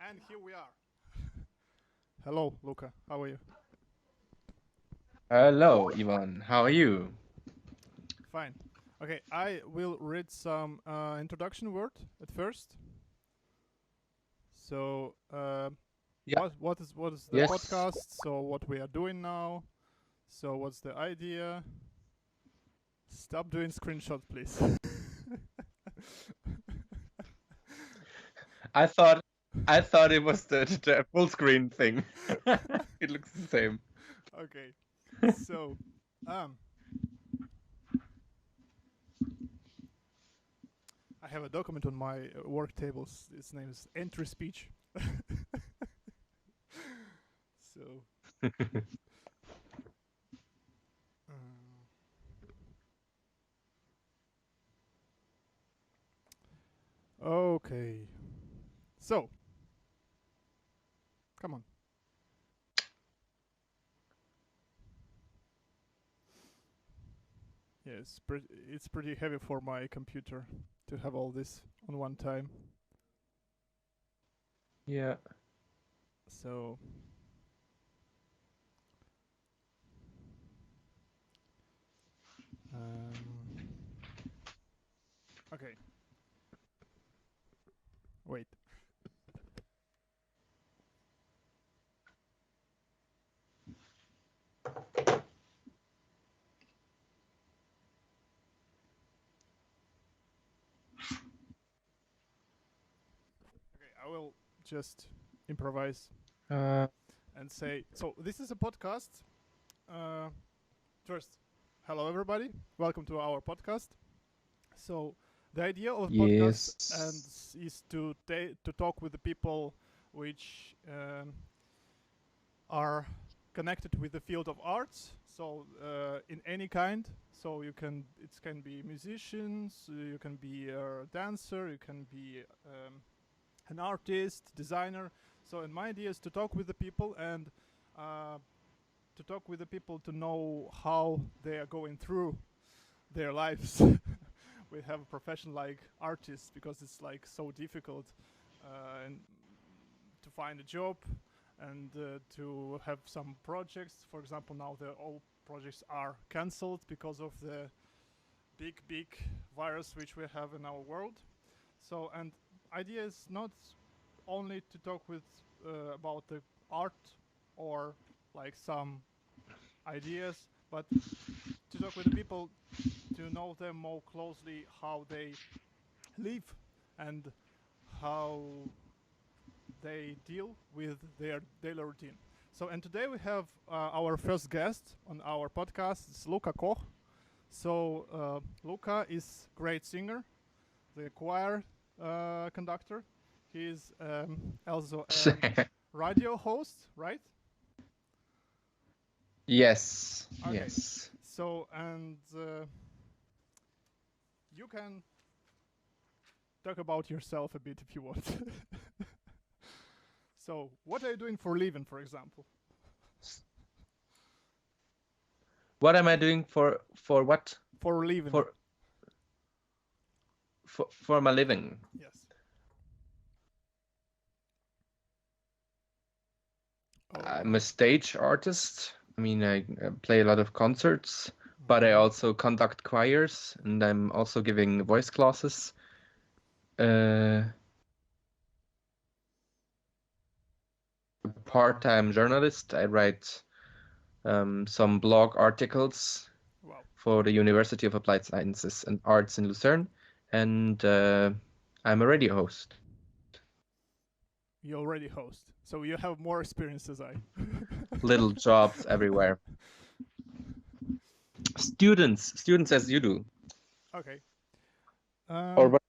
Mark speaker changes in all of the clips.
Speaker 1: And here we are. Hello, Luca. How are you?
Speaker 2: Hello, Ivan. How are you?
Speaker 1: Fine. Okay, I will read some introduction word at first. So,
Speaker 2: Yeah.
Speaker 1: what is the
Speaker 2: Yes.
Speaker 1: podcast? So, what we are doing now? So, what's the idea? Stop doing screenshot, please.
Speaker 2: I thought I thought it was the full screen thing. It looks the same.
Speaker 1: Okay. So, um, I have a document on my work table. Its name is entry speech. So, um, okay. So, come on. Yeah, it's pretty heavy for my computer to have all this on one time.
Speaker 2: Yeah.
Speaker 1: So, um, okay. Wait. Okay, I will just improvise
Speaker 2: Uh,
Speaker 1: and say. So this is a podcast. Uh, First, hello everybody. Welcome to our podcast. So the idea of podcast and
Speaker 2: yes.
Speaker 1: is to talk with the people which are connected with the field of arts. So in any kind. So it can be musicians, you can be a dancer, you can be an artist, designer. So and my idea is to talk with the people and uh, to talk with the people to know how they are going through their lives. We have a profession like artists because it's like so difficult and to find a job and to have some projects. For example, now all projects are cancelled because of the big virus which we have in our world. So and idea is not only to talk with about the art or like some ideas, but to talk with the people to know them more closely, how they live and how they deal with their daily routine. So, and today we have our first guest on our podcast. It's Luca Koch. So, Luca is great singer, the choir conductor. He's also a radio host, right?
Speaker 2: Yes.
Speaker 1: Okay.
Speaker 2: Yes.
Speaker 1: So, and you can talk about yourself a bit if you want. So, what are you doing for living, for example?
Speaker 2: What am I doing for what?
Speaker 1: For living.
Speaker 2: For for my living?
Speaker 1: Yes. Oh.
Speaker 2: I'm a stage artist. I mean, I play a lot of concerts, but I
Speaker 1: Mm-hmm.
Speaker 2: also conduct choirs, and I'm also giving voice classes. Uh, Part-time journalist. I write some blog articles
Speaker 1: Wow.
Speaker 2: for the University of Applied Sciences and Arts in Lucerne, and I'm a radio host.
Speaker 1: You already host, so you have more experience as I.
Speaker 2: Little jobs everywhere. Students as you do.
Speaker 1: Okay.
Speaker 2: Or
Speaker 1: Um.
Speaker 2: what?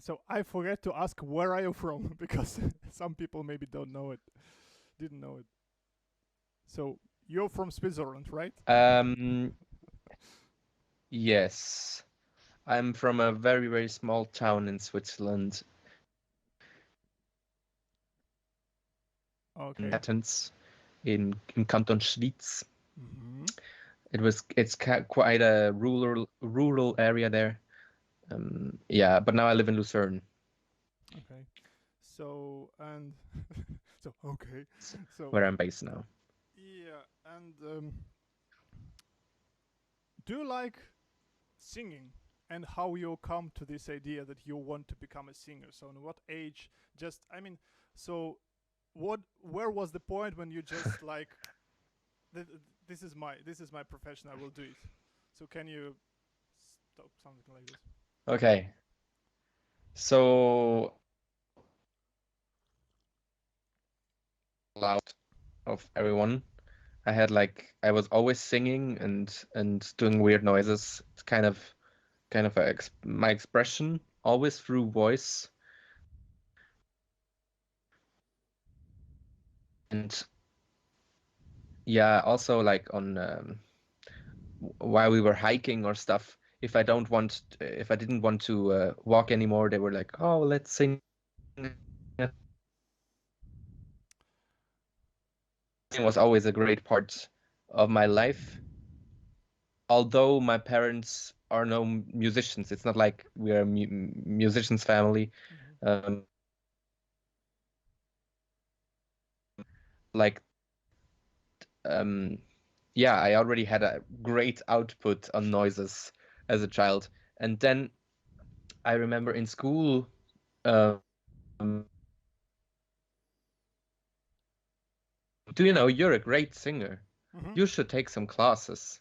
Speaker 1: So I forget to ask where are you from because some people maybe don't know it, didn't know it. So you're from Switzerland, right?
Speaker 2: Yes. I'm from a very, very small town in Switzerland,
Speaker 1: Okay.
Speaker 2: Hattens, in Canton Schwyz.
Speaker 1: Mm-hmm.
Speaker 2: It's quite a rural area there. Yeah, but now I live in Lucerne.
Speaker 1: Okay. So and so okay. So
Speaker 2: where I'm based now.
Speaker 1: yeah, and do you like singing? And how you come to this idea that you want to become a singer? So, in what age? Just, I mean, so what? Where was the point when you just like, this is my profession. I will do it. So, can you stop something like this?
Speaker 2: Okay, so loud of everyone. I was always singing and doing weird noises. It's kind of my expression always through voice. And yeah, also like on while we were hiking or stuff, if I didn't want to walk anymore, they were like, "Oh, let's sing." It was always a great part of my life. Although my parents are no musicians, it's not like we are a musicians family.
Speaker 1: Mm-hmm.
Speaker 2: Um, like um, yeah, I already had a great output on noises as a child, and then I remember in school, um, do you know you're a great singer?
Speaker 1: Mm-hmm.
Speaker 2: You should take some classes.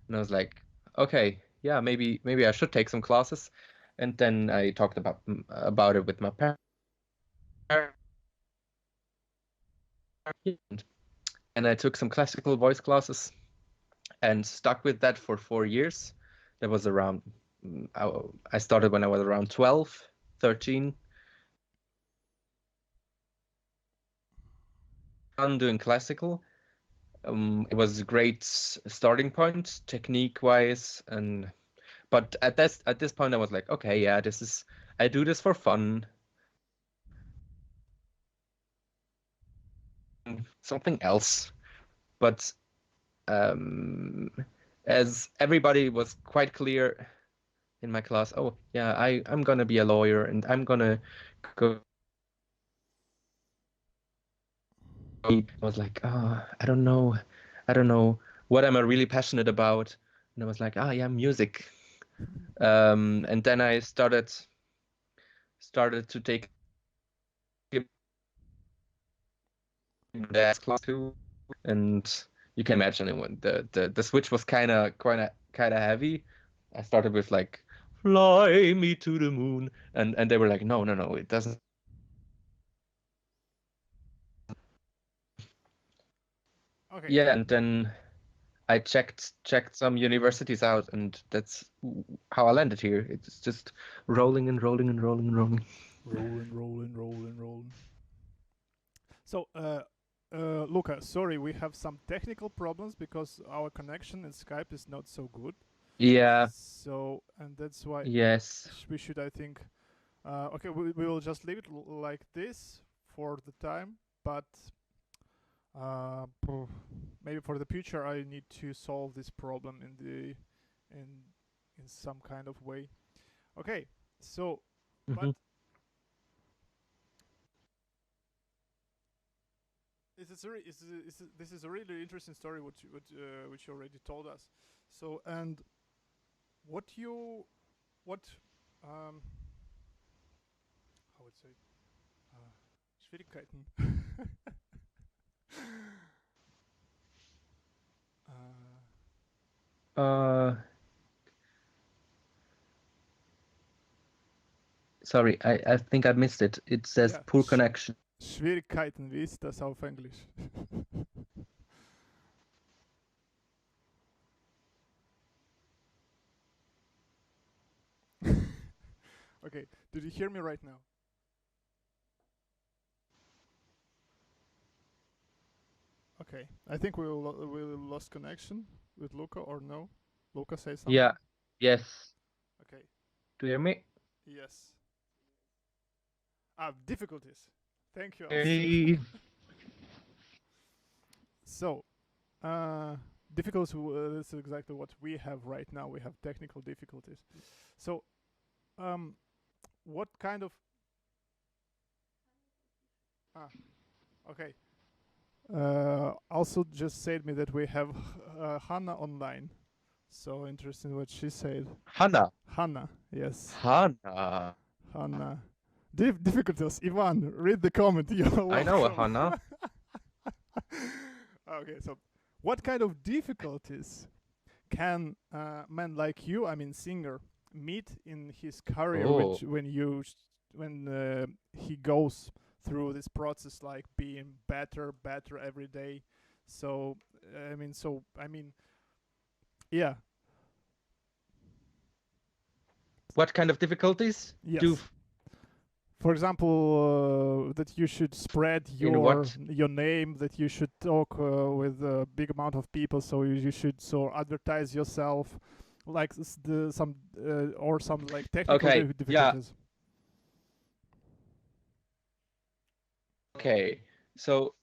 Speaker 2: And I was like, okay, yeah, maybe I should take some classes. And then I talked about it with my parents, and I took some classical voice classes and stuck with that for 4 years. That was around, I started when I was around 12, 13. I'm doing classical. It was a great starting point, technique wise, and but at this point I was like, okay, yeah, I do this for fun. Something else. But um, as everybody was quite clear in my class, oh yeah, I'm gonna be a lawyer and I'm gonna go. I was like, oh, I don't know what am I really passionate about, and I was like, ah, yeah, music. And then I started to take dance class too, and you can imagine it when the switch was kind of heavy. I started with like fly me to the moon, and they were like, no, no, no, it doesn't.
Speaker 1: Okay.
Speaker 2: Yeah, and then I checked some universities out, and that's how I landed here. It's just rolling and rolling and rolling and rolling.
Speaker 1: Rolling, rolling, rolling, rolling. So, Luca, sorry, we have some technical problems because our connection in Skype is not so good.
Speaker 2: Yeah,
Speaker 1: So, and that's why
Speaker 2: yes.
Speaker 1: we should, I think, okay, we will just leave it like this for the time, but maybe for the future I need to solve this problem in in some kind of way. Okay, so but
Speaker 2: Hmm.
Speaker 1: this is a really interesting story which you already told us. So and what you what how would say Schwierigkeiten. uh,
Speaker 2: Uh, Sorry, I think I missed it. It says
Speaker 1: ja,
Speaker 2: poor connection.
Speaker 1: Schwierigkeiten, wie ist das auf Englisch? Okay, did you hear me right now? Okay, I think we lost connection with Luca or no? Luca say
Speaker 2: Yeah,
Speaker 1: something.
Speaker 2: yes.
Speaker 1: Okay,
Speaker 2: Do you hear me?
Speaker 1: yes. Ah, difficulties. Thank you also.
Speaker 2: Hey.
Speaker 1: So, uh, difficulties. That's exactly what we have right now. We have technical difficulties. So, um, what kind of Ah, okay. Also, just said me that we have Hannah online. So interesting what she said.
Speaker 2: Hannah.
Speaker 1: Hannah, yes,
Speaker 2: Hannah.
Speaker 1: Hannah. Difficulties. Ivan, read the comment. You're
Speaker 2: I know a
Speaker 1: welcome.
Speaker 2: Hannah.
Speaker 1: Okay, so what kind of difficulties can a man like you, I mean singer, meet in his career
Speaker 2: Oh,
Speaker 1: when he goes through this process, like being better every day? So I mean, yeah,
Speaker 2: what kind of difficulties do
Speaker 1: yes. For example, that you should spread
Speaker 2: in
Speaker 1: your
Speaker 2: what?
Speaker 1: name, that you should talk with a big amount of people, so you should so advertise yourself, like some or some like technical
Speaker 2: Okay, yeah,
Speaker 1: difficulties.
Speaker 2: okay. So,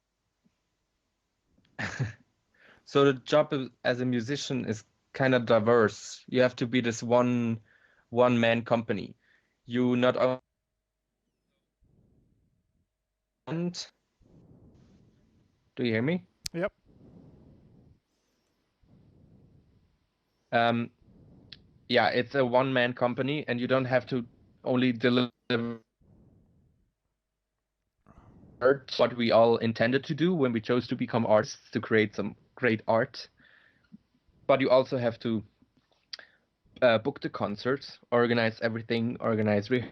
Speaker 2: so the job as a musician is kind of diverse. You have to be this one man company. You not only, do you hear me?
Speaker 1: Yep.
Speaker 2: Um, yeah, it's a one man company, and you don't have to only deliver what we all intended to do when we chose to become artists to create some great art. But you also have to book the concerts, organize everything, organize your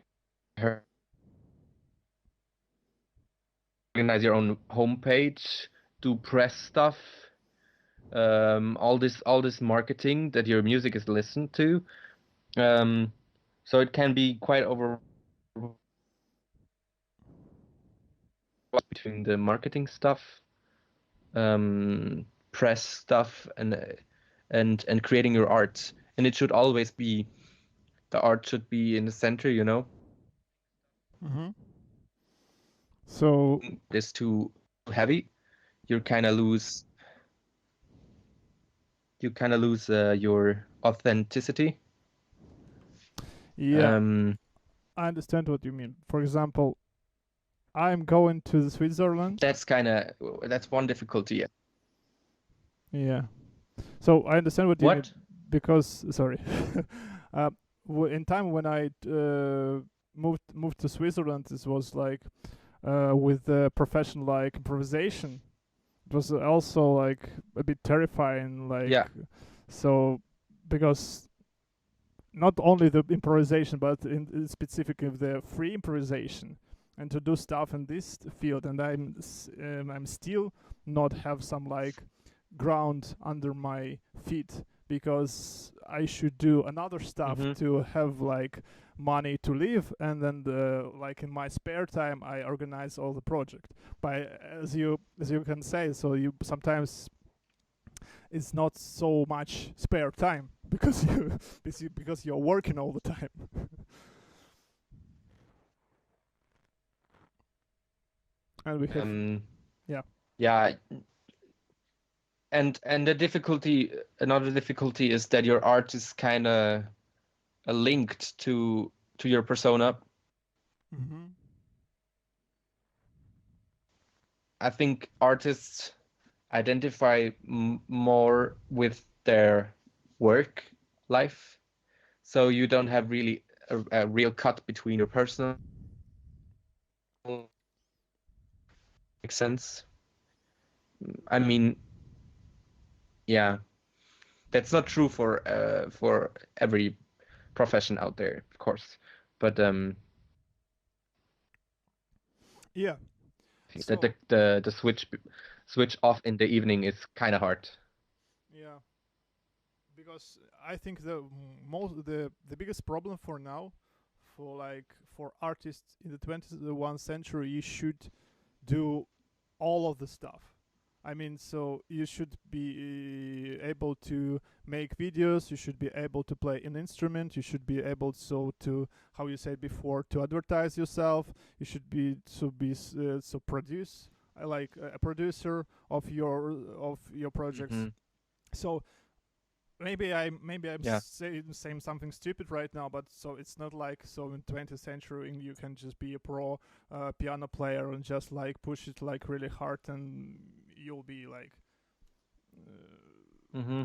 Speaker 2: own homepage, do press stuff, all this marketing that your music is listened to. So it can be quite over between the marketing stuff, press stuff, and creating your art. And it should always be the art should be in the center, you know.
Speaker 1: Mm-hmm. So
Speaker 2: This too heavy, you kind of lose your authenticity.
Speaker 1: yeah, I understand what you mean. For example, I'm going to Switzerland.
Speaker 2: That's one difficulty.
Speaker 1: Yeah. So I understand what you mean
Speaker 2: What?
Speaker 1: because sorry, uh, in time when I moved to Switzerland, this was like with professional like improvisation. It was also like a bit terrifying, like
Speaker 2: Yeah.
Speaker 1: so because not only the improvisation, but in specifically the free improvisation, and to do stuff in this field. And I'm still not have some like ground under my feet because I should do another stuff
Speaker 2: Mm-hmm.
Speaker 1: to have like money to live, and then like in my spare time I organize all the project. But as you can say, so you sometimes it's not so much spare time because because you're working all the time. And we have yeah.
Speaker 2: Yeah, and another difficulty is that your art is kind of linked to your persona.
Speaker 1: Mm-hmm.
Speaker 2: I think artists identify more with their work life, so you don't have really a real cut between your personal. Makes sense. I mean, yeah, that's not true for every profession out there, of course, but
Speaker 1: Yeah.
Speaker 2: that
Speaker 1: So
Speaker 2: the switch off in the evening is kind of hard.
Speaker 1: yeah, because I think the biggest problem for now, for like for artists in the 21st century, you should do all of the stuff. I mean, so you should be able to make videos. You should be able to play an instrument. You should be able to how you said before, to advertise yourself. You should so produce like a producer of your projects.
Speaker 2: Hmm.
Speaker 1: So maybe I'm
Speaker 2: Yeah.
Speaker 1: saying something stupid right now, but so it's not like so in 20th century you can just be a pro piano player and just like push it like really hard and you'll be like
Speaker 2: Mm-hmm.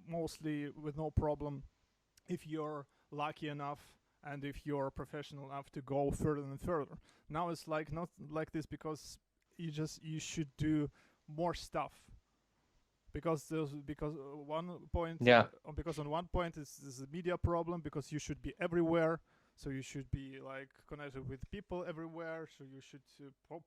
Speaker 1: mostly with no problem if you're lucky enough and if you're professional enough to go further and further. Now it's like not like this because you should do more stuff because one point
Speaker 2: Yeah.
Speaker 1: because on one point is a media problem because you should be everywhere, so you should be like connected with people everywhere, so you should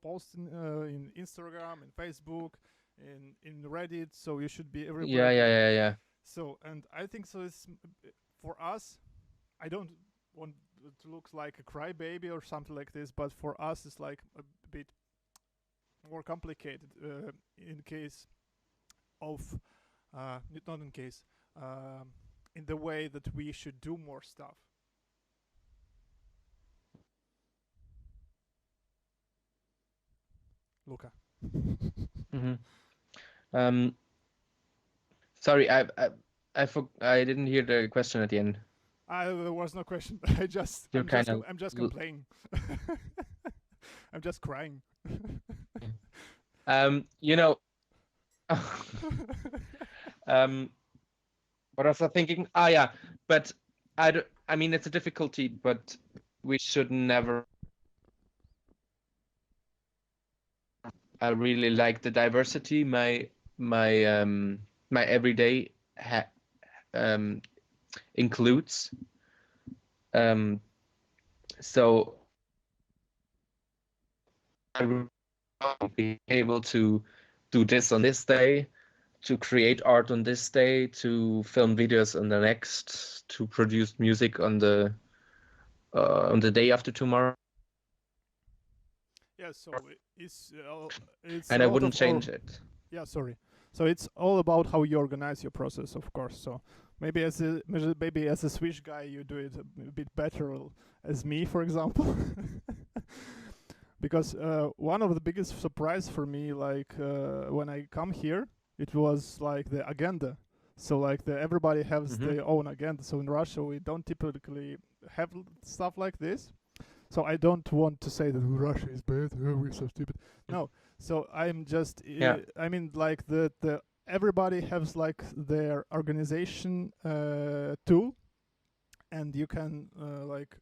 Speaker 1: post in Instagram, in Facebook, in Reddit, so you should be everywhere.
Speaker 2: Yeah. Yeah. Yeah. Yeah.
Speaker 1: So and I think so it's for us, I don't want to look like a crybaby or something like this, but for us it's like a bit more complicated in case of not in case in the way that we should do more stuff. Luca.
Speaker 2: Mm-hmm. Um. Sorry, I didn't hear the question at the end.
Speaker 1: There was no question.
Speaker 2: You're kind of.
Speaker 1: I'm just complaining. I'm just crying.
Speaker 2: You know. What was I thinking? Ah, yeah, but I mean, it's a difficulty, but we should never. I really like the diversity. My everyday includes. So I will be able to do this on this day, to create art on this day, to film videos on the next, to produce music on the day after tomorrow.
Speaker 1: Yeah, so it's
Speaker 2: And I wouldn't change it.
Speaker 1: Yeah, sorry. So it's all about how you organize your process, of course. So maybe as a Swiss guy, you do it a bit better as me, for example. Because one of the biggest surprise for me, like when I come here, it was like the agenda. So like everybody has their own agenda. So in Russia, we don't typically have stuff like this. So I don't want to say that Russia is bad. We're so stupid. No. So I'm just. I mean, like the everybody has like their organization tool, and you can like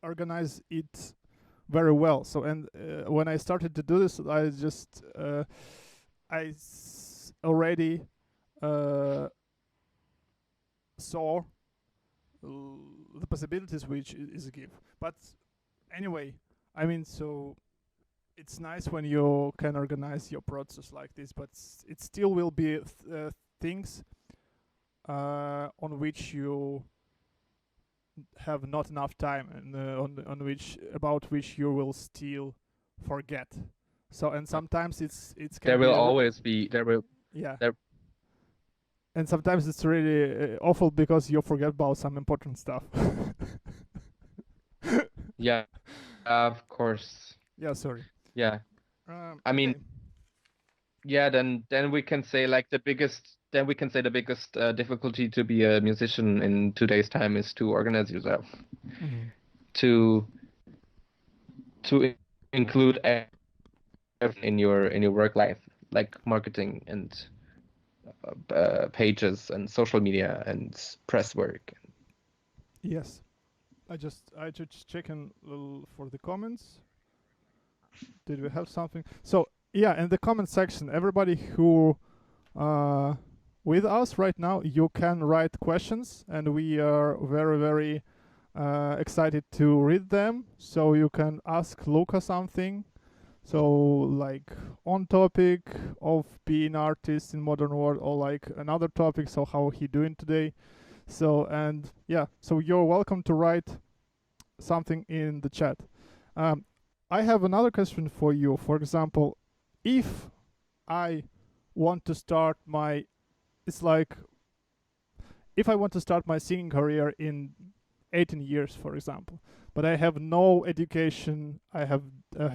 Speaker 1: organize it very well. So and when I started to do this, I just already saw the possibilities which is a give. But anyway, I mean, so it's nice when you can organize your process like this, but it still will be things on which you have not enough time and on which you will still forget. So and sometimes it's
Speaker 2: there will always be
Speaker 1: and sometimes it's really awful because you forget about some important stuff.
Speaker 2: Yeah, of course.
Speaker 1: Yeah, sorry.
Speaker 2: Yeah. I mean,
Speaker 1: okay.
Speaker 2: Yeah, then we can say like the biggest difficulty to be a musician in today's time is to organize yourself. To include everything in your work life, like marketing and pages and social media and press work.
Speaker 1: Yes. I just checking for the comments. Did we have something? So yeah, in the comment section, everybody who with us right now, you can write questions, and we are very, very excited to read them. So you can ask Luca something. So like on topic of being artist in modern world, or like another topic. So how he doing today? So and yeah, so you're welcome to write something in the chat. I have another question for you. For example, if I want to start my, it's like, if I want to start my singing career in 18 years, for example, but I have no education, I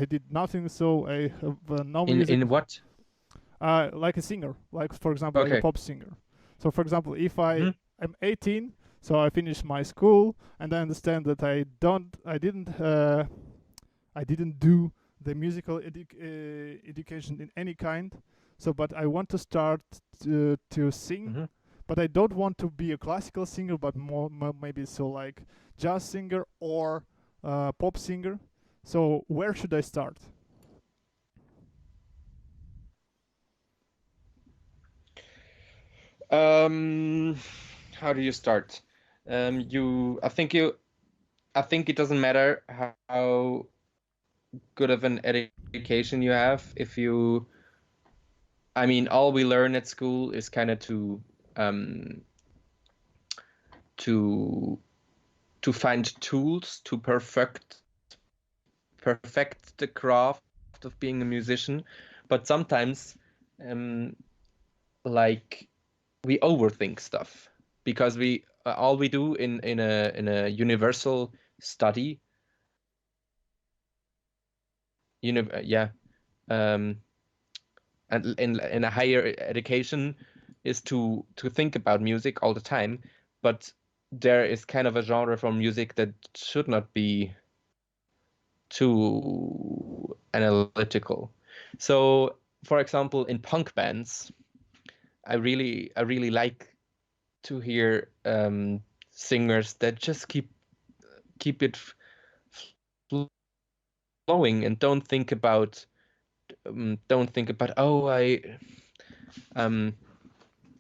Speaker 1: did nothing, so I have no music.
Speaker 2: In what?
Speaker 1: Like a singer, like for example, like a pop singer. So, for example, if
Speaker 2: Mhm.
Speaker 1: I'm 18, so I finish my school, and I understand that I didn't do the musical education in any kind. So, but I want to start to sing,
Speaker 2: Mhm.
Speaker 1: but I don't want to be a classical singer, but maybe so like jazz singer or pop singer. So, where should I start?
Speaker 2: Um, how do you start? I think it doesn't matter how good of an education you have. I mean, all we learn at school is kind of um, to to find tools to perfect the craft of being a musician. But sometimes, um, like we overthink stuff because we all we do in a universal study, yeah, um, and in a higher education is to think about music all the time, but there is kind of a genre for music that should not be too analytical. So, for example, in punk bands, I really like to hear singers that just keep it flowing and don't think about, oh, I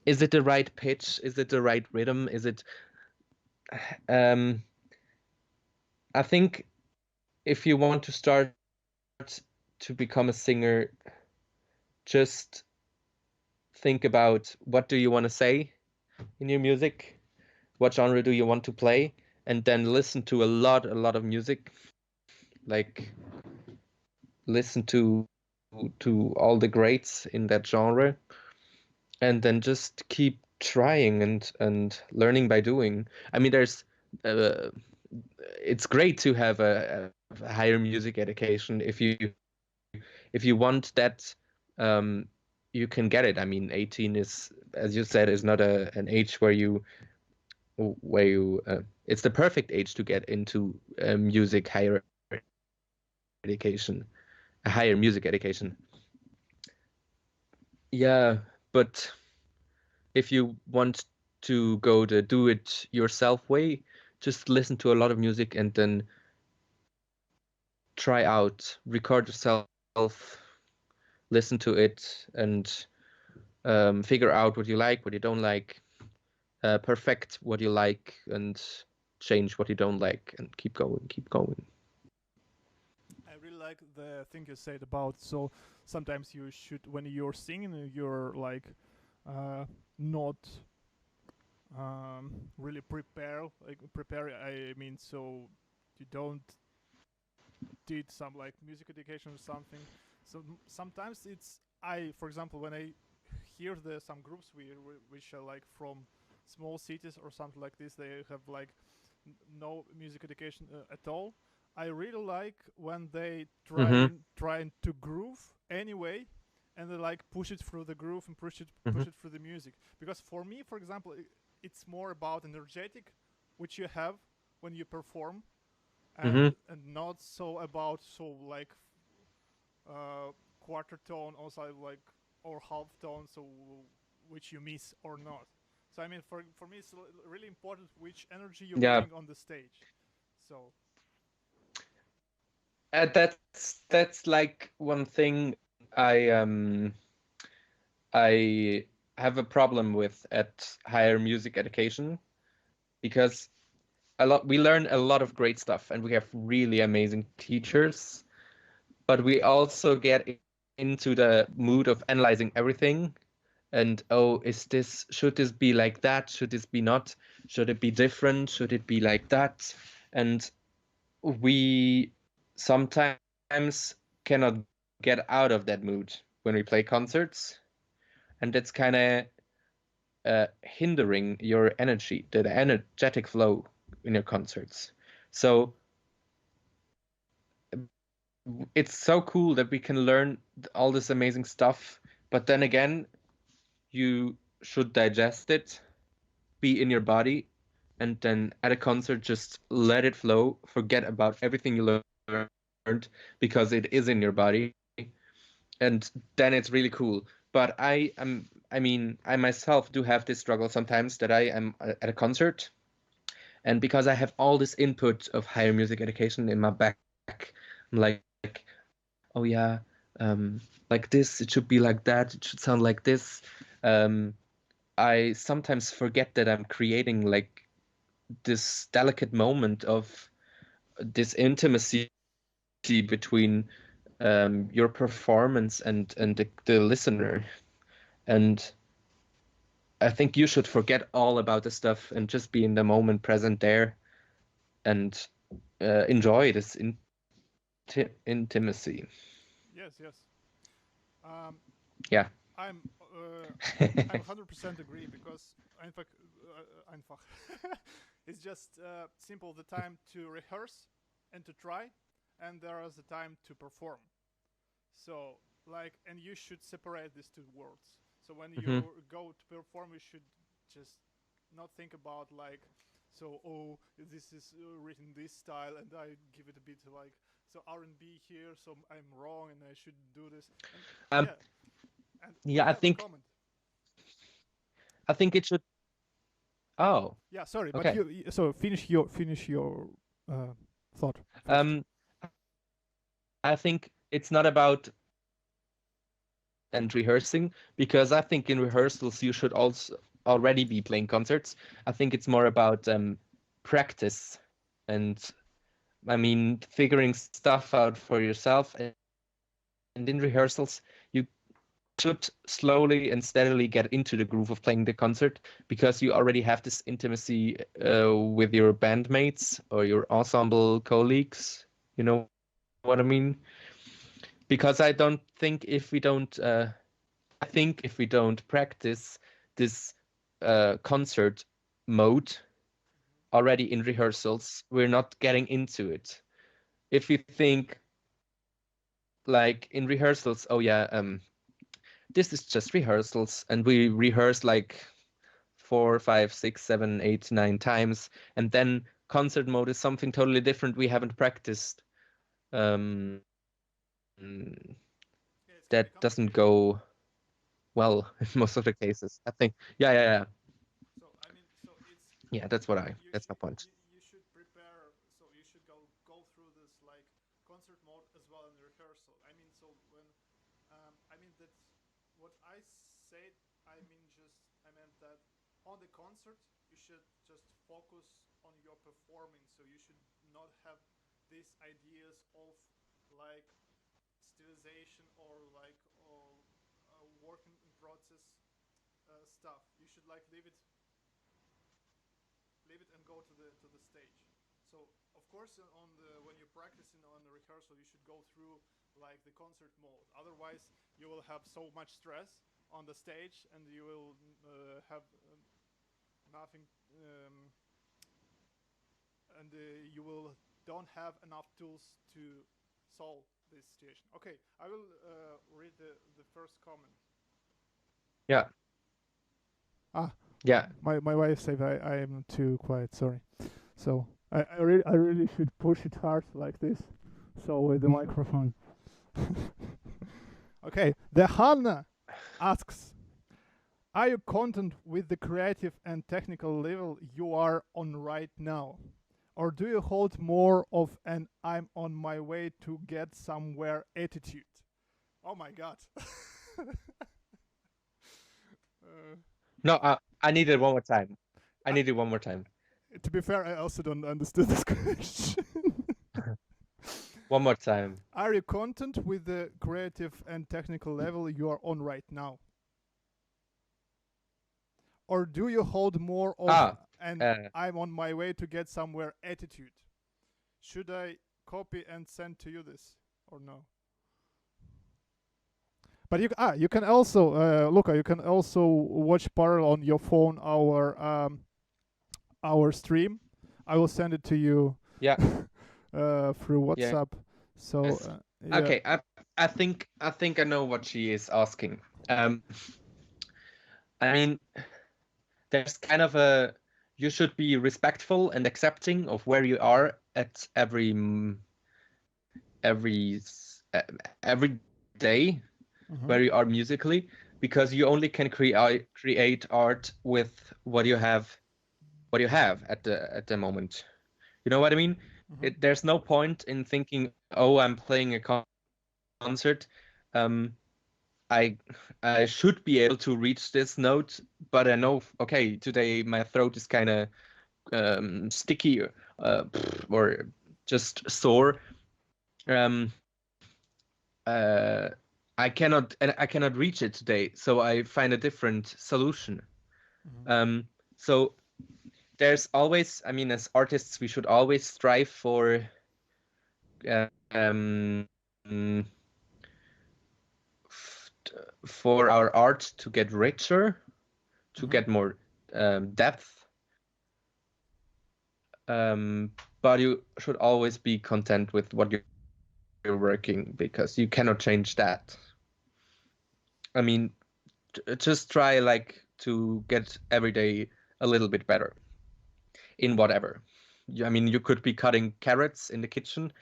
Speaker 2: is it the right pitch? Is it the right rhythm? Is it um I think if you want to start to become a singer, just think about what do you want to say in your music? What genre do you want to play? And then listen to a lot of music. Like listen to all the greats in that genre, and then just keep trying and learning by doing. I mean, uh, it's great to have a higher music education if you want that. um, you can get it. I mean, 18 is, as you said, is not an age where you it's the perfect age to get into music higher education, a higher music education. Yeah, but if you want to go the do it yourself way, just listen to a lot of music and then try out, record yourself, listen to it, and figure out what you like, what you don't like, perfect what you like, and change what you don't like, and keep going, keep going.
Speaker 1: I really like the thing you said about so sometimes you should when you're singing you're like not really prepare I mean so you don't did some like music education or something. So sometimes it's I for example when I hear the some groups which are like from small cities or something like this they have like no music education at all. I really like when they
Speaker 2: Mm-hmm.
Speaker 1: trying to groove anyway, and they like push it through the groove and
Speaker 2: Mm-hmm.
Speaker 1: push it through the music. Because for me, for example, it's more about energetic, which you have when you perform,
Speaker 2: Mm-hmm.
Speaker 1: and not so about so like quarter tone also like or half tone so which you miss or not. So I mean for me it's really important which energy you're
Speaker 2: Yeah,
Speaker 1: putting on the stage. So
Speaker 2: that's like one thing I have a problem with at higher music education, because we learn a lot of great stuff and we have really amazing teachers, but we also get into the mood of analyzing everything. And oh, is this should this be like that? Should this be not? Should it be different? Should it be like that? And we sometimes cannot get out of that mood when we play concerts, and that's kind of hindering your energy, the energetic flow in your concerts. So it's so cool that we can learn all this amazing stuff, but then again, you should digest it, be in your body, and then at a concert just let it flow, forget about everything you learned because it is in your body, and then it's really cool. But I myself do have this struggle sometimes that I am at a concert, and because I have all this input of higher music education in my back, I'm like, oh yeah, like this, it should be like that, it should sound like this. Um, I sometimes forget that I'm creating like this delicate moment of this intimacy between your performance and the listener. And I think you should forget all about the stuff and just be in the moment, present there, and enjoy this intimacy.
Speaker 1: Yes, yes. Um,
Speaker 2: Yeah.
Speaker 1: I'm I'm 100% agree because einfach it's just simple the time to rehearse and to try, and there is a time to perform. So like, and you should separate these two words. So when
Speaker 2: Hmm.
Speaker 1: you go to perform, you should just not think about like, so oh, this is written this style, and I give it a bit like so R&B here, so I'm wrong, and I should do this. And
Speaker 2: Um,
Speaker 1: yeah, and we
Speaker 2: yeah,
Speaker 1: have a comment.
Speaker 2: I think it should. Oh,
Speaker 1: Yeah, sorry, but
Speaker 2: okay.
Speaker 1: so finish your uh, thought first.
Speaker 2: Um, I think it's not about and rehearsing because I think in rehearsals you should also already be playing concerts. I think it's more about practice and figuring stuff out for yourself. And in rehearsals, you should slowly and steadily get into the groove of playing the concert because you already have this intimacy with your bandmates or your ensemble colleagues. You know what I mean? Because I don't think if we don't, I think if we don't practice this concert mode already in rehearsals, we're not getting into it. If you think like in rehearsals, oh yeah, this is just rehearsals, and we rehearse like 4, 5, 6, 7, 8, 9 times, and then concert mode is something totally different we haven't practiced. Um, that
Speaker 1: Yeah, it's can be
Speaker 2: doesn't
Speaker 1: complicated.
Speaker 2: go well in most of the cases. I think. Yeah.
Speaker 1: So I mean, so it's
Speaker 2: Yeah, that's what I.
Speaker 1: you
Speaker 2: That's my
Speaker 1: should
Speaker 2: point.
Speaker 1: you should prepare. So you should go through this like concert mode as well in rehearsal. I mean, so when I mean that's what I said. I meant that on the concert you should just focus on your performing. So you should not have these ideas of like stylization or like working in process stuff. You should like leave it and go to the stage. So of course on the when you're practicing on the rehearsal you should go through like the concert mode. Otherwise you will have so much stress on the stage and you will have nothing and you will don't have enough tools to solve this situation. Okay, I will read the first comment.
Speaker 2: Yeah,
Speaker 1: Ah,
Speaker 2: yeah.
Speaker 1: my wife said I am too quiet. Sorry. So I really should push it hard like this. So with the microphone. Okay. The Hanna asks, are you content with the creative and technical level you are on right now? Or do you hold more of an I'm on my way to get somewhere attitude? Oh my god. uh,
Speaker 2: No, I need it one more time. I
Speaker 1: I,
Speaker 2: need it one more time.
Speaker 1: to be fair, I also don't understand this question.
Speaker 2: One more time.
Speaker 1: Are you content with the creative and technical level you are on right now? Or do you hold more of
Speaker 2: Ah,
Speaker 1: an
Speaker 2: uh,
Speaker 1: I'm on my way to get somewhere attitude? Should I copy and send to you this or no? But you can also Luca, you can also watch parallel on your phone our stream. I will send it to you
Speaker 2: yeah,
Speaker 1: through WhatsApp.
Speaker 2: yes.
Speaker 1: So yeah.
Speaker 2: Okay, I think I know what she is asking. Um, I mean, there's kind of a you should be respectful and accepting of where you are at every day where you are musically, because you only can create art with what you have at the moment. You know what I mean? There's no point in thinking, oh, I'm playing a concert. I I should be able to reach this note, but I know, okay, today my throat is kind of sticky or just sore. Um, I cannot reach it today, so I find a different solution. So there's always, I mean, as artists, we should always strive um, for our art to get richer, to get more depth. But you should always be content with what you're working, because you cannot change that. I mean, just try like to get every day a little bit better in whatever. I mean, you could be cutting carrots in the kitchen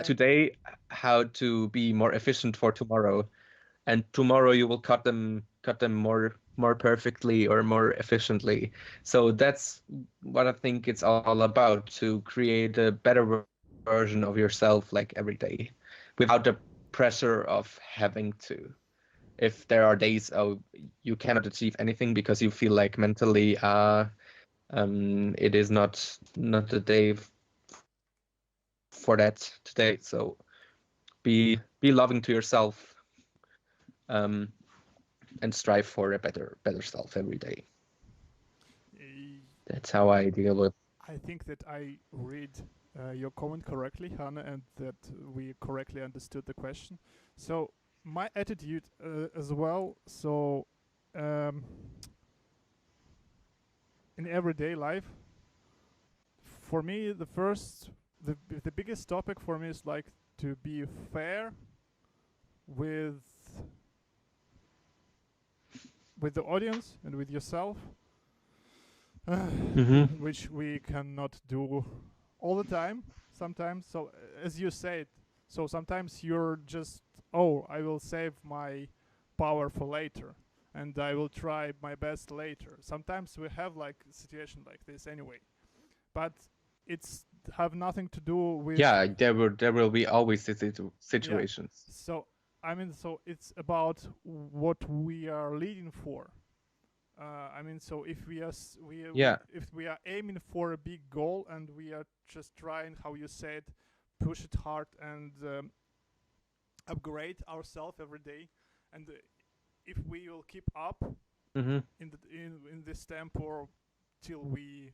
Speaker 2: today, how to be more efficient for tomorrow, and tomorrow you will cut them more perfectly or more efficiently. So that's what I think it's all about, to create a better version of yourself like every day, without the pressure of having to. If there are days you cannot achieve anything because you feel like mentally it is not the day for that today. So be loving to yourself, and strive for a better self every day. That's how I deal with.
Speaker 1: I think that I read your comment correctly, Hannah, and that we correctly understood the question. So my attitude as well. So in everyday life, for me, the biggest topic for me is like to be fair with the audience and with yourself, which we cannot do all the time. Sometimes, so as you said, so sometimes you're just, oh, I will save my power for later, and I will try my best later. Sometimes we have like a situation like this anyway, but it's have nothing to do with
Speaker 2: there will be always these situations.
Speaker 1: Yeah. So I mean, so it's about what we are leading for. I mean, so if we are if we are aiming for a big goal and we are just trying, how you said, push it hard and upgrade ourselves every day, and if we will keep up in this tempo till we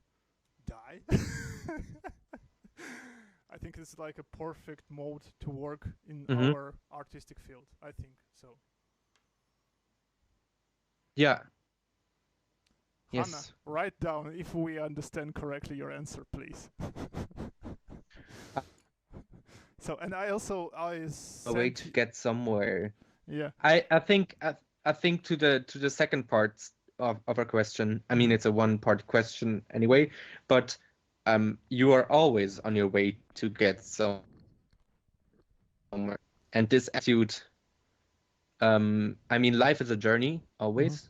Speaker 1: die, I think it's like a perfect mode to work in our artistic field. I think so.
Speaker 2: Yeah.
Speaker 1: Hannah,
Speaker 2: Yes.
Speaker 1: write down if we understand correctly your answer, please. So, and I also
Speaker 2: a way to get somewhere.
Speaker 1: Yeah.
Speaker 2: I think to the second part of our question. I mean, it's a one-part question anyway, but you are always on your way to get somewhere, and this attitude. I mean, life is a journey always,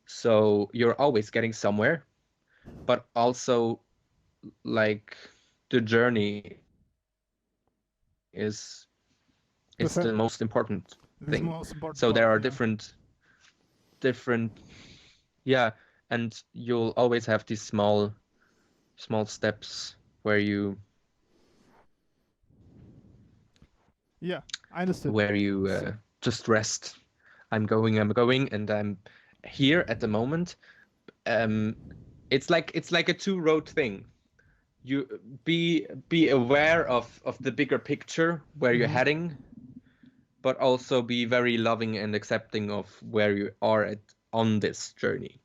Speaker 2: so you're always getting somewhere, but also like the journey is the most important thing. So there are different and you'll always have these small steps where you
Speaker 1: I understood,
Speaker 2: where you just rest. I'm going and I'm here at the moment. It's like a two-road thing. You be aware of the bigger picture where you're heading, but also be very loving and accepting of where you are on this journey.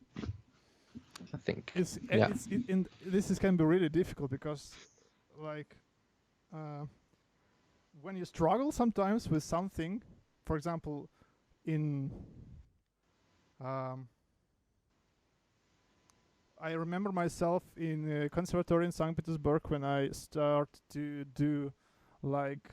Speaker 2: I think
Speaker 1: this can be really difficult because, like, when you struggle sometimes with something, for example, in I remember myself in a conservatory in St. Petersburg when I start to do like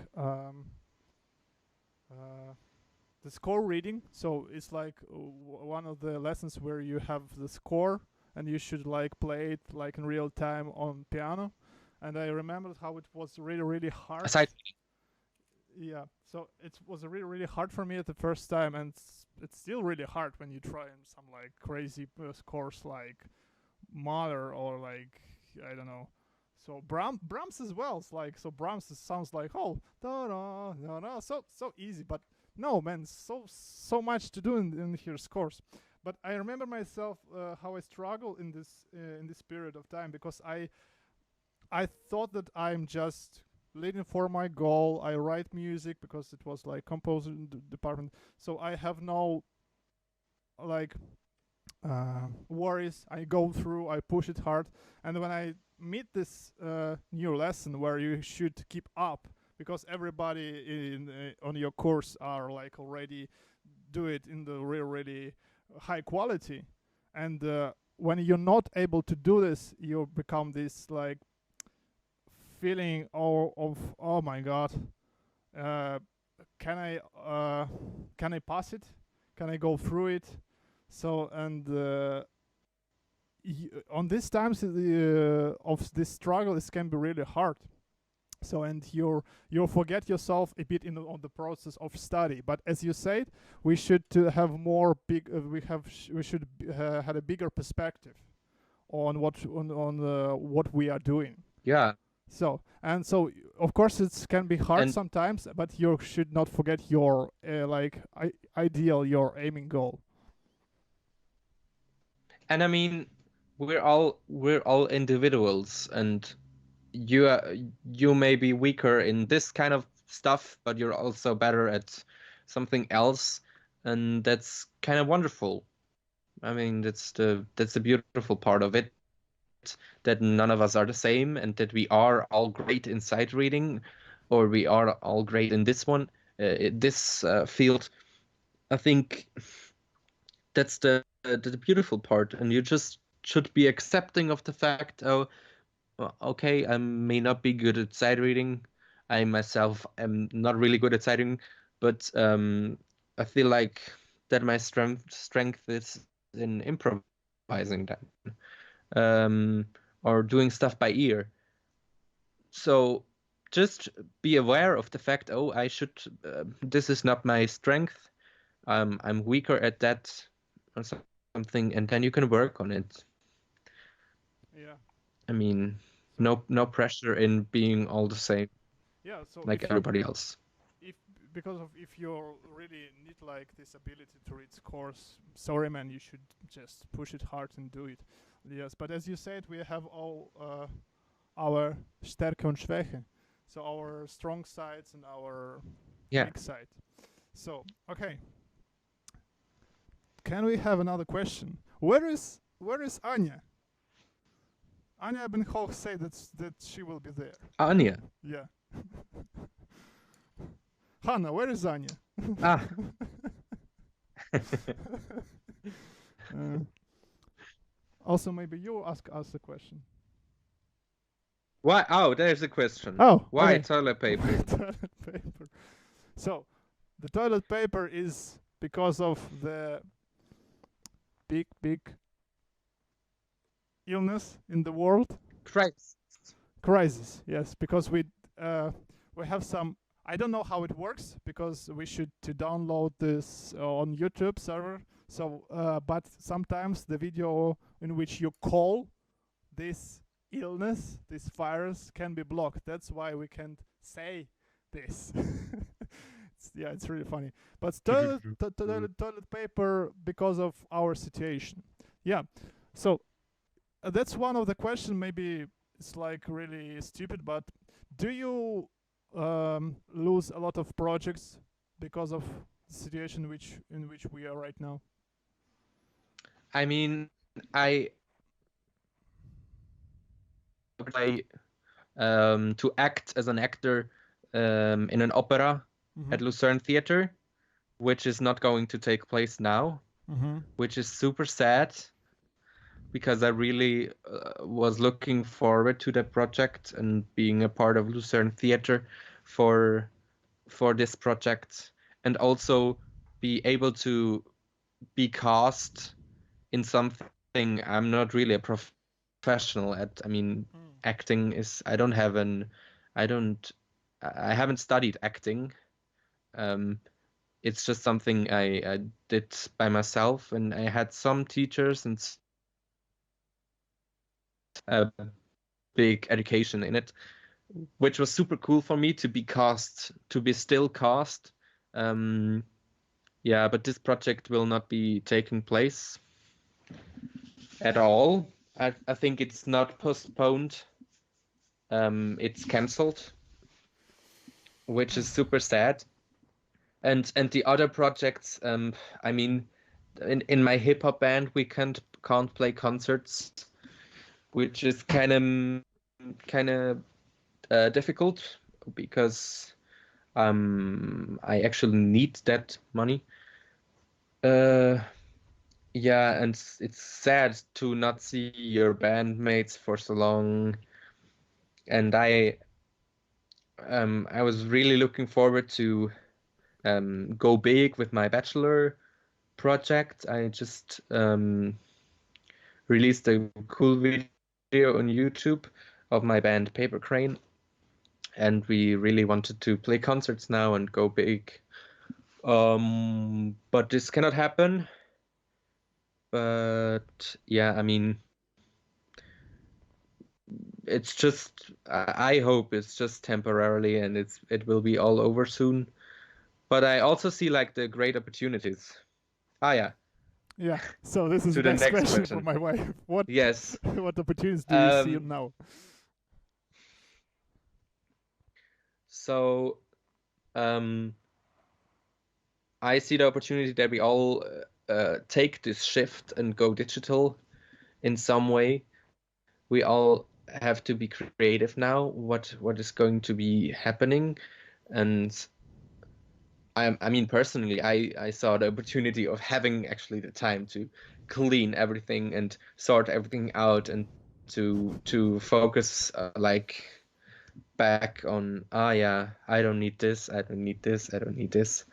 Speaker 1: the score reading. So it's like one of the lessons where you have the score and you should like play it like in real time on piano. And I remembered how it was really really hard.
Speaker 2: Aside,
Speaker 1: Yeah, so it was really really hard for me at the first time, and it's still really hard when you try some like crazy scores like Mahler or like I don't know. So Brahms as well. It's like so Brahms sounds like oh da da da da so easy, but no man, so much to do in here scores. But I remember myself how I struggle in this period of time because I thought that I'm just leading for my goal. I write music because it was like composing department, so I have no like worries. I go through, I push it hard, and when I meet this new lesson where you should keep up because everybody in on your course are like already do it in the really high quality, and when you're not able to do this, you become this like feeling of oh my god, uh, can I pass it? Can I go through it? So and on these times of this struggle, this can be really hard. So and you forget yourself a bit on the process of study. But as you said, we should have more big. We should had a bigger perspective on what we are doing.
Speaker 2: yeah,
Speaker 1: So of course it can be hard
Speaker 2: and
Speaker 1: sometimes, but you should not forget your ideal, your aiming goal.
Speaker 2: I mean, we're all individuals, and you may be weaker in this kind of stuff, but you're also better at something else, and that's kind of wonderful. I mean, that's the beautiful part of it, that none of us are the same, and that we are all great in sight reading, or we are all great in this one, this field. I think that's the beautiful part, and you just should be accepting of the fact, oh, well, okay, I may not be good at sight reading. I myself am not really good at sight reading, but I feel like that my strength is in improvising then, or doing stuff by ear. So just be aware of the fact, oh, I should. This is not my strength. I'm weaker at that or something, and then you can work on it.
Speaker 1: Yeah.
Speaker 2: I mean,
Speaker 1: So
Speaker 2: no pressure in being all the same
Speaker 1: yeah. So
Speaker 2: like everybody else.
Speaker 1: if because of if you really need like this ability to read scores, sorry man, you should just push it hard and do it. Yes, but as you said, we have all our Stärke und Schwäche, so our strong sides and our
Speaker 2: Yeah.
Speaker 1: weak side. So okay, can we have another question? Where is Anya? Anya Ben Hoch said that she will be there.
Speaker 2: Anya.
Speaker 1: Yeah. Hanna, where is Anya?
Speaker 2: Ah.
Speaker 1: Also, maybe you ask us a question.
Speaker 2: Why? Oh, there's a question.
Speaker 1: Oh,
Speaker 2: why
Speaker 1: okay.
Speaker 2: toilet paper?
Speaker 1: Toilet paper. So, the toilet paper is because of the big illness in the world. Crisis. Yes, because we have some. I don't know how it works because we should to download this on YouTube server. So, but sometimes the video in which you call this illness, this virus, can be blocked. That's why we can't say this. It's really funny. But toilet paper because of our situation. Yeah. So that's one of the questions. Maybe it's like really stupid, but do you lose a lot of projects because of the situation in which we are right now?
Speaker 2: I mean, I play to act as an actor in an opera at Lucerne Theater, which is not going to take place now, which is super sad because I really was looking forward to that project and being a part of Lucerne Theater for this project, and also be able to be cast in something I'm not really a professional at. I mean, acting is I haven't studied acting. It's just something I did by myself, and I had some teachers and a big education in it, which was super cool for me to be cast, to be still cast. Yeah, but this project will not be taking place at all. I think it's not postponed. It's cancelled, which is super sad. And the other projects, I mean, in my hip hop band we can't play concerts, which is kind of difficult because I actually need that money. Yeah, and it's sad to not see your bandmates for so long. And I was really looking forward to go big with my bachelor project. I just released a cool video on YouTube of my band Paper Crane, and we really wanted to play concerts now and go big. But this cannot happen. But yeah, I mean, it's just I hope it's just temporarily and it will be all over soon. But I also see like the great opportunities. Ah, yeah.
Speaker 1: Yeah. So this is
Speaker 2: To
Speaker 1: the
Speaker 2: the
Speaker 1: next
Speaker 2: next
Speaker 1: question for
Speaker 2: question.
Speaker 1: my wife. What
Speaker 2: Yes.
Speaker 1: what opportunities do you see
Speaker 2: Um,
Speaker 1: now?
Speaker 2: so um, I see the opportunity that we all take this shift and go digital in some way. We all have to be creative now. What is going to be happening? And I mean, personally, I saw the opportunity of having actually the time to clean everything and sort everything out and to focus like back on, yeah, I don't need this, I don't need this, I don't need this.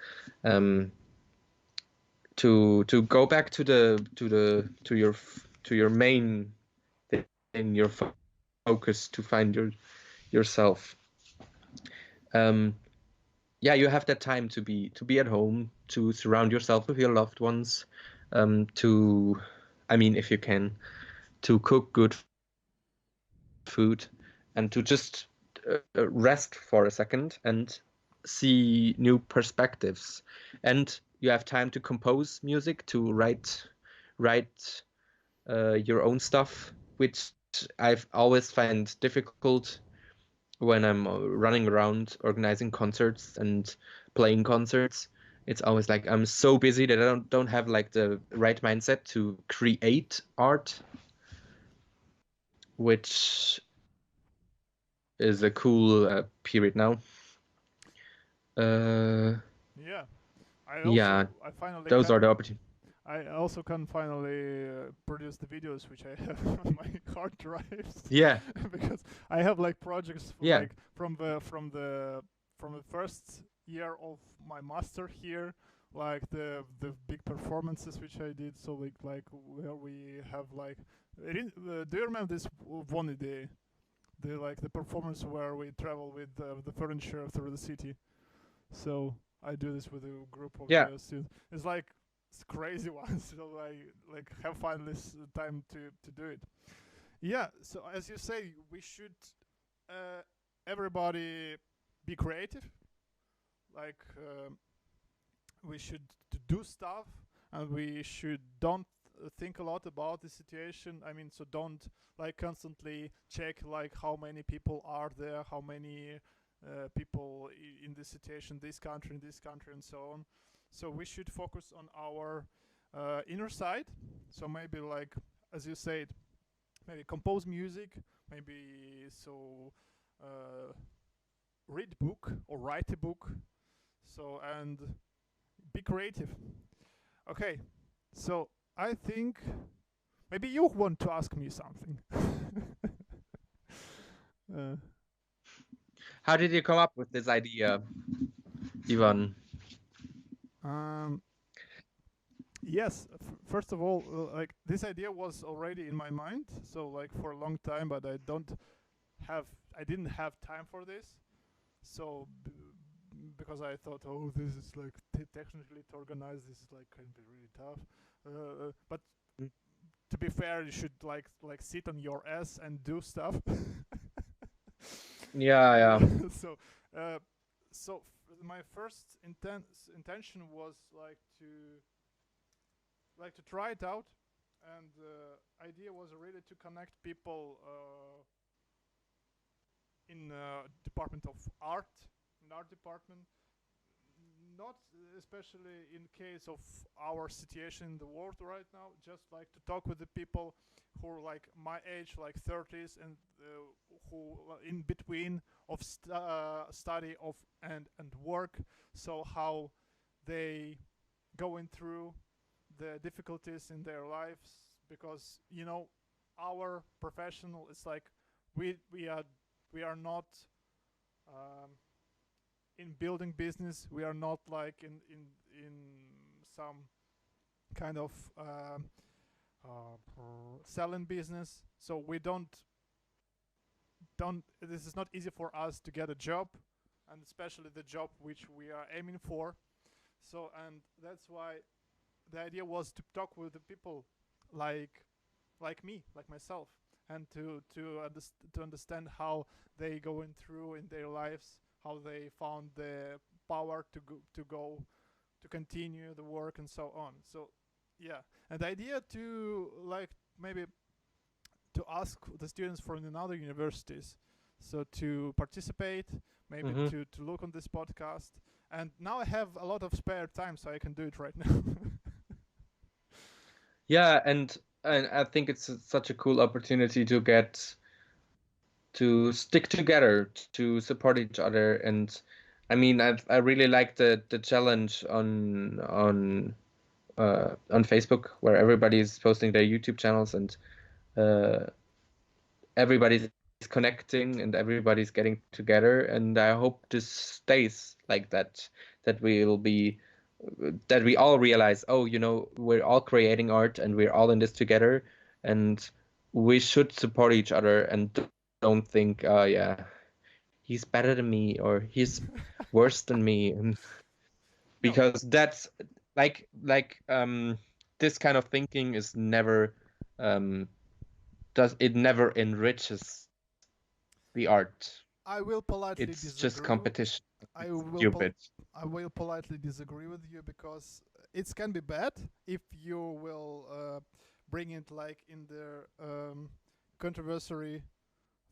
Speaker 2: Um, to go back to your main thing, your focus, to find yourself. Um, yeah, you have that time to be at home, to surround yourself with your loved ones, to, I mean, if you can, to cook good food, and to just rest for a second and see new perspectives. And you have time to compose music, to write your own stuff, which I've always find difficult when I'm running around organizing concerts and playing concerts. It's always like I'm so busy that I don't have like the right mindset to create art, which is a cool period now.
Speaker 1: Yeah.
Speaker 2: Yeah,
Speaker 1: I finally
Speaker 2: those
Speaker 1: can
Speaker 2: are the opportunities.
Speaker 1: I also can finally produce the videos which I have on my hard drives
Speaker 2: Yeah,
Speaker 1: because I have like projects
Speaker 2: yeah,
Speaker 1: like from the first year of my master here, like the big performances which I did. So like where we have like, do you remember this one day? The like the performance where we travel with the furniture through the city. So I do this with a group of
Speaker 2: yeah,
Speaker 1: the students. It's like it's crazy ones. So I like have finally time to do it. Yeah. So as you say, we should everybody be creative. Like we should do stuff, and we should don't think a lot about the situation. I mean, so don't like constantly check like how many people are there, how many people in this situation, in this country, and so on. So we should focus on our inner side. So maybe like as you said, maybe compose music, maybe so read book or write a book. So and be creative. Okay, so I think maybe you want to ask me something. uh,
Speaker 2: How did you come up with this idea, Ivan?
Speaker 1: um, yes, first of all, like this idea was already in my mind, so like for a long time, but I didn't have time for this. So because I thought, oh, this is like technically to organize, this is like can be really tough. But to be fair, you should like sit on your ass and do stuff.
Speaker 2: Yeah, yeah.
Speaker 1: So, uh, so my first intention was like to try it out, and idea was really to connect people in department of art, in art department, not especially in case of our situation in the world right now, just like to talk with the people who are like my age, like 30s, and who in between of study of and work, so how they going through the difficulties in their lives, because our professional is like we are not um, in building business. We are not like in some kind of selling business. So we don't. This is not easy for us to get a job, and especially the job which we are aiming for. So and that's why the idea was to talk with the people like me, like myself, and to understand how they going through in their lives, how they found the power to continue the work and so on. So yeah, and the idea to like maybe to ask the students from another universities so to participate, maybe
Speaker 2: Mm-hmm.
Speaker 1: to look on this podcast. And now I have a lot of spare time, so I can do it right now.
Speaker 2: Yeah, and I think it's such a cool opportunity to get to stick together, to support each other. And I mean, I really like the challenge on Facebook, where everybody's posting their YouTube channels, and uh, everybody's connecting and everybody's getting together. And I hope this stays like that, that we'll be that we all realize, oh, we're all creating art and we're all in this together, and we should support each other and don't think, yeah, he's better than me or he's worse than me. And
Speaker 1: No,
Speaker 2: because that's this kind of thinking is never um does it never enriches the art.
Speaker 1: I will politely
Speaker 2: It's just
Speaker 1: disagree.
Speaker 2: competition.
Speaker 1: I
Speaker 2: It's
Speaker 1: will
Speaker 2: stupid.
Speaker 1: I will politely disagree with you, because it can be bad if you will bring it like in the controversy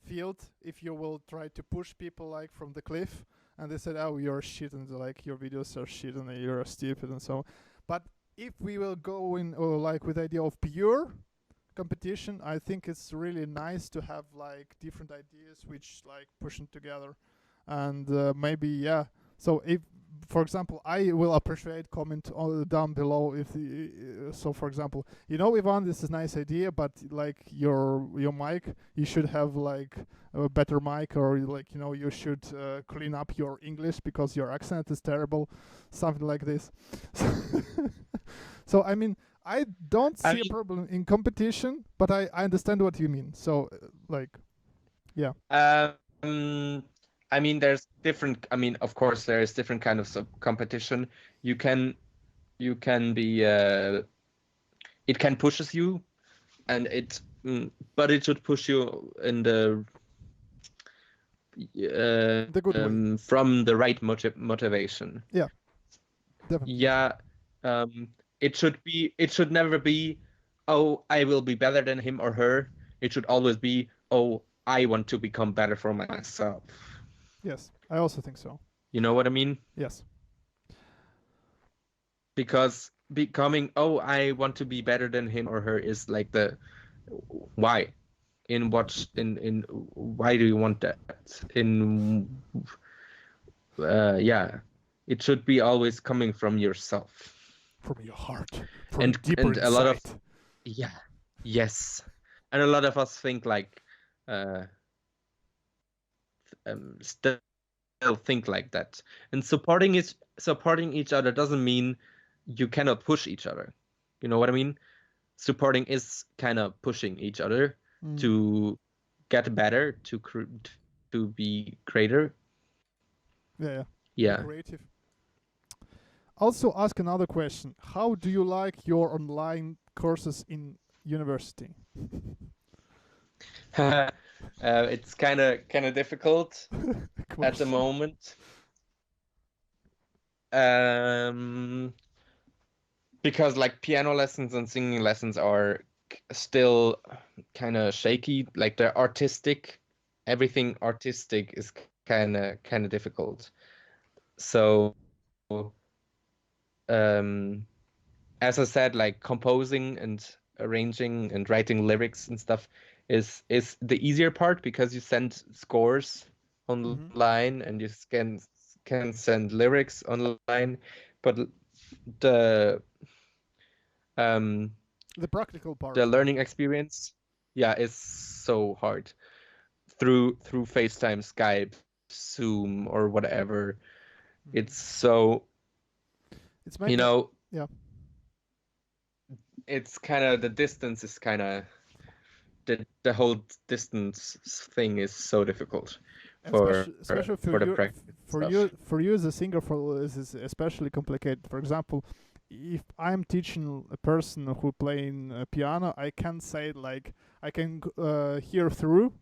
Speaker 1: field. If you will try to push people like from the cliff, and they said, "Oh, you're shit," and like your videos are shit, and you're stupid, and so on. But if we will go in or like with the idea of pure competition, I think it's really nice to have like different ideas which like pushing together, and maybe yeah. So if, for example, I will appreciate comment down below if so. For example, Ivan, this is a nice idea, but like your mic, you should have like a better mic, or like you should clean up your English because your accent is terrible, something like this. So I mean, I don't
Speaker 2: I
Speaker 1: see a problem in competition, but I understand what you mean. So, like, yeah.
Speaker 2: I mean, there's different. I mean, of course, there is different kind of competition. You can, you can be. It can pushes you, and but it should push you in the
Speaker 1: The good way.
Speaker 2: from the right motivation.
Speaker 1: Yeah, definitely.
Speaker 2: Yeah, it should be. It should never be, oh, I will be better than him or her. It should always be, oh, I want to become better for myself.
Speaker 1: Yes, I also think so.
Speaker 2: You know what I mean?
Speaker 1: Yes.
Speaker 2: Because becoming, oh, I want to be better than him or her is like the why. In why do you want that? In yeah. it should be always coming from yourself.
Speaker 1: From your heart, from
Speaker 2: And
Speaker 1: deeper
Speaker 2: a lot of
Speaker 1: inside.
Speaker 2: yes. And a lot of us think like still think like that. And supporting each other doesn't mean you cannot push each other. You know what I mean? Supporting is kind of pushing each other to get better, to be greater.
Speaker 1: Yeah.
Speaker 2: Yeah.
Speaker 1: Creative. Also, ask another question. How do you like your online courses in university?
Speaker 2: It's kind of difficult at the moment. Because like piano lessons and singing lessons are still kind of shaky. Like they're artistic. Everything artistic is kind of difficult. So, as I said, like composing and arranging and writing lyrics and stuff is the easier part because you send scores online and you can send lyrics online, but the
Speaker 1: practical part,
Speaker 2: the learning experience, is so hard through FaceTime, Skype, Zoom, or whatever. It's so
Speaker 1: it's maybe
Speaker 2: it's kind of the distance is kind of the whole distance thing is so difficult
Speaker 1: especially
Speaker 2: the practice
Speaker 1: for you as a singer. This is especially complicated. For example, if I'm teaching a person who playing piano, I can say like I can hear through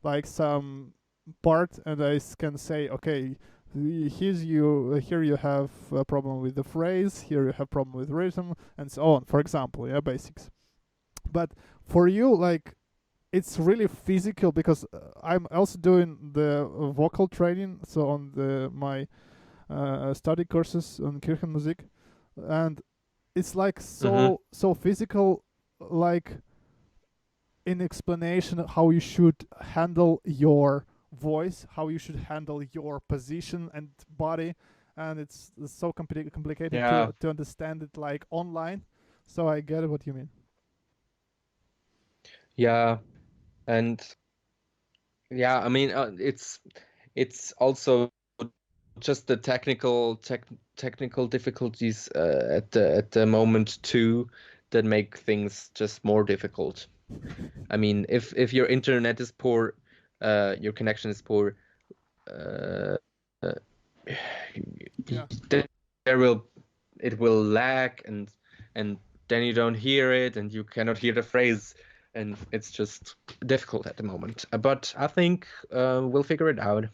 Speaker 1: like some part, and I can say, okay, here you have a problem with the phrase, here you have problem with rhythm, and so on. For example, basics. But for you, like, it's really physical because I'm also doing the vocal training, so on my study courses on Kirchenmusik, and it's like so physical, like in explanation how you should handle your voice, how you should handle your position and body, and it's so complicated to understand it like online. So I get what you mean.
Speaker 2: Yeah, and I mean it's also just the technical difficulties at the moment too that make things just more difficult. I mean, if your internet is poor, your connection is poor, it will lag, and then you don't hear it, and you cannot hear the phrase, and it's just difficult at the moment. But I think we'll figure it out.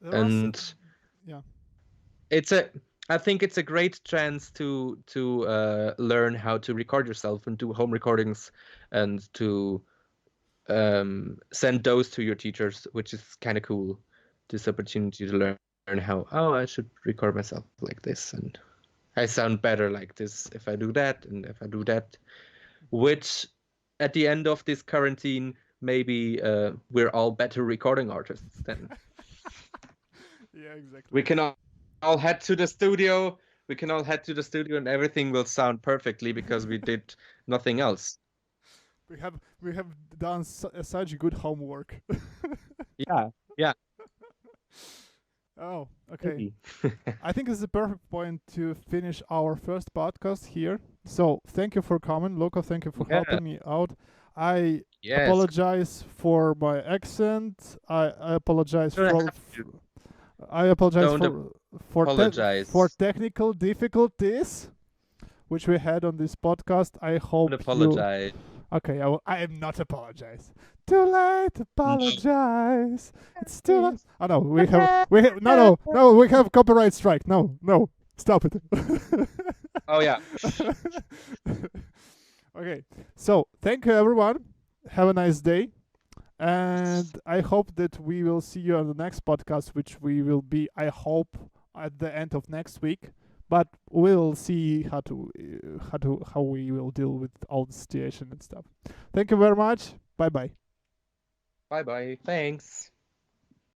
Speaker 2: And I think it's a great chance to learn how to record yourself and do home recordings, and to send those to your teachers, which is kind of cool. This opportunity to learn how, I should record myself like this, and I sound better like this if I do that, and if I do that, which at the end of this quarantine, maybe we're all better recording artists then.
Speaker 1: Yeah, exactly.
Speaker 2: We can all head to the studio. And everything will sound perfectly because we did nothing else.
Speaker 1: We have done such good homework.
Speaker 2: Yeah.
Speaker 1: Oh, okay. I think this is a perfect point to finish our first podcast here. So thank you for coming, Luca. Thank you for helping me out. I apologize for my accent. I apologize for technical difficulties which we had on this podcast. I hope
Speaker 2: apologize.
Speaker 1: Okay, I am not apologize. Too late, apologize. It's too late. Oh no, we have no, we have copyright strike. No, stop it.
Speaker 2: Oh yeah.
Speaker 1: Okay, so thank you everyone. Have a nice day, and I hope that we will see you on the next podcast, which we will be, I hope, at the end of next week. But we'll see how we will deal with all the situation and stuff. Thank you very much. Bye bye.
Speaker 2: Bye bye. Thanks.